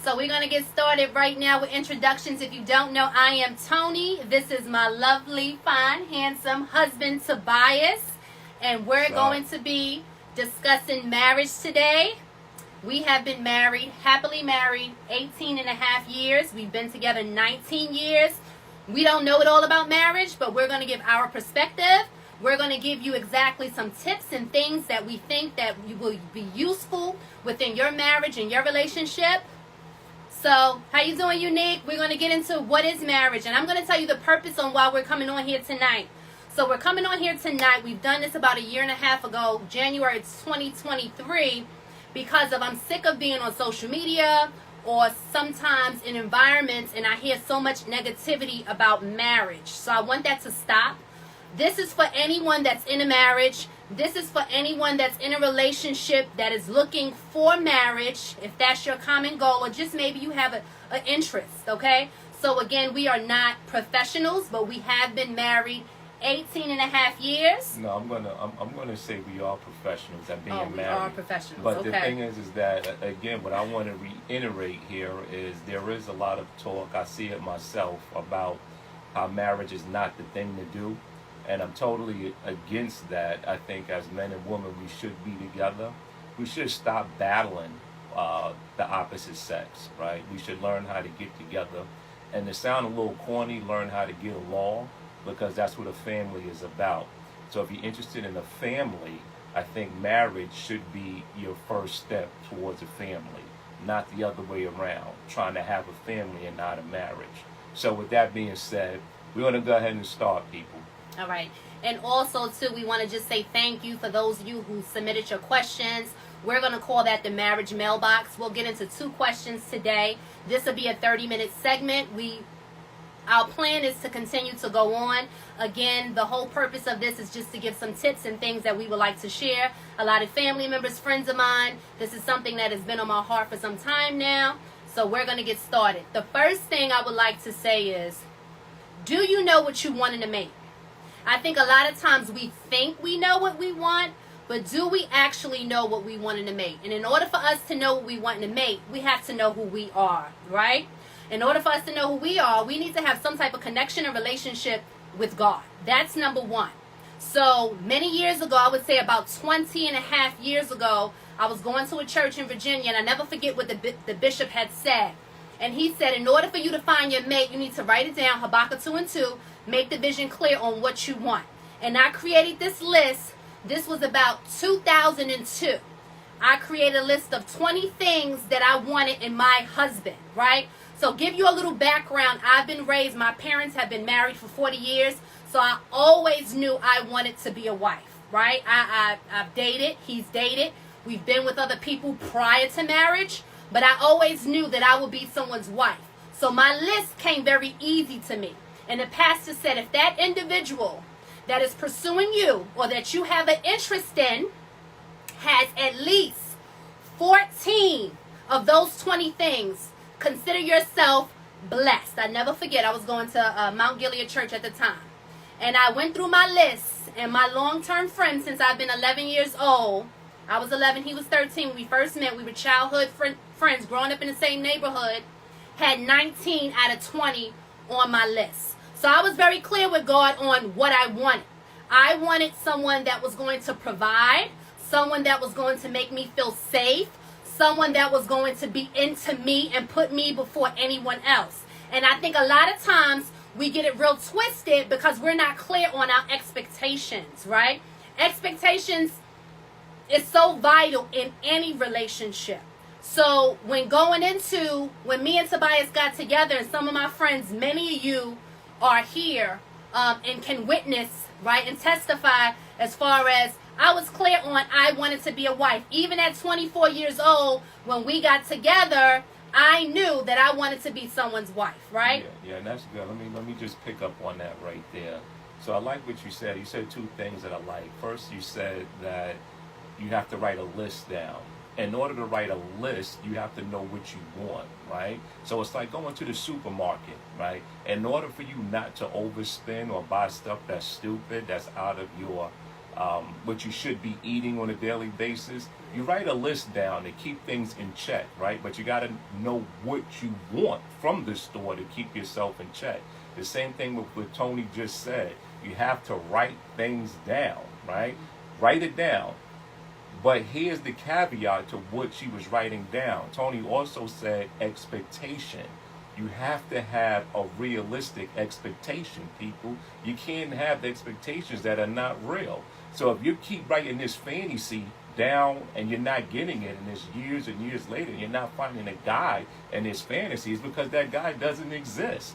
So we're going to get started right now with introductions. If you don't know, I am Tony. This is my lovely, fine, handsome husband, Tobias. And we're going to be discussing marriage today. We have been married, happily married, 18 and a half years. We've been together 19 years. We don't know it all about marriage, but we're going to give our perspective. We're going to give you exactly some tips and things that we think that will be useful within your marriage and your relationship. So, how you doing, Unique? We're going to get into what is marriage, and I'm going to tell you the purpose on why we're coming on here tonight. So, we're coming on here tonight. We've done this about a year and a half ago, January 2023, because I'm sick of being on social media or sometimes in environments, and I hear so much negativity about marriage. So, I want that to stop. This is for anyone that's in a marriage. This is for anyone that's in a relationship that is looking for marriage, if that's your common goal, or just maybe you have an interest, okay? So again, we are not professionals, but we have been married 18 and a half years. No, I'm gonna say we are professionals at being married. We are professionals. But okay. The thing is that again, what I want to reiterate here is there is a lot of talk. I see it myself about how marriage is not the thing to do. And I'm totally against that. I think as men and women, we should be together. We should stop battling the opposite sex, right? We should learn how to get together. And to sound a little corny, learn how to get along, because that's what a family is about. So if you're interested in a family, I think marriage should be your first step towards a family, not the other way around, trying to have a family and not a marriage. So with that being said, we're going to go ahead and start, people. All right. And also, too, we want to just say thank you for those of you who submitted your questions. We're going to call that the marriage mailbox. We'll get into 2 questions today. This will be a 30-minute segment. Our plan is to continue to go on. Again, the whole purpose of this is just to give some tips and things that we would like to share. A lot of family members, friends of mine, this is something that has been on my heart for some time now. So we're going to get started. The first thing I would like to say is, do you know what you want in a mate? I think a lot of times we think we know what we want, but do we actually know what we want in a mate? And in order for us to know what we want in a mate, we have to know who we are, right? In order for us to know who we are, we need to have some type of connection and relationship with God. That's number one. So many years ago, I would say about 20 and a half years ago, I was going to a church in Virginia, and I never forget what the bishop had said. And he said, in order for you to find your mate, you need to write it down, Habakkuk 2 and 2, make the vision clear on what you want. And I created this list. This was about 2002. I created a list of 20 things that I wanted in my husband, right? So give you a little background. I've been raised, my parents have been married for 40 years, so I always knew I wanted to be a wife, right? I've dated, he's dated. We've been with other people prior to marriage, but I always knew that I would be someone's wife. So my list came very easy to me. And the pastor said, if that individual that is pursuing you or that you have an interest in has at least 14 of those 20 things, consider yourself blessed. I never forget, I was going to Mount Gilead Church at the time. And I went through my list, and my long-term friend, since I've been 11 years old, I was 11, he was 13 when we first met. We were childhood friends growing up in the same neighborhood, had 19 out of 20 on my list. So I was very clear with God on what I wanted. I wanted someone that was going to provide, someone that was going to make me feel safe, someone that was going to be into me and put me before anyone else. And I think a lot of times we get it real twisted because we're not clear on our expectations, right? Expectations is so vital in any relationship. So when me and Tobias got together, and some of my friends, many of you are here and can witness, right, and testify as far as I was clear on I wanted to be a wife. Even at 24 years old, when we got together, I knew that I wanted to be someone's wife, right? Yeah, and that's good. Let me just pick up on that right there. So I like what you said. You said 2 things that I like. First, you said that you have to write a list down. In order to write a list, you have to know what you want, right? So it's like going to the supermarket, right? In order for you not to overspend or buy stuff that's stupid, that's out of your what you should be eating on a daily basis. You write a list down to keep things in check, right? But you got to know what you want from the store to keep yourself in check. The same thing with what Tony just said. You have to write things down, right? Write it down. But here's the caveat to what she was writing down. Tony also said expectation. You have to have a realistic expectation, people. You can't have expectations that are not real. So if you keep writing this fantasy down and you're not getting it, and it's years and years later, you're not finding a guy in this fantasy, it's because that guy doesn't exist.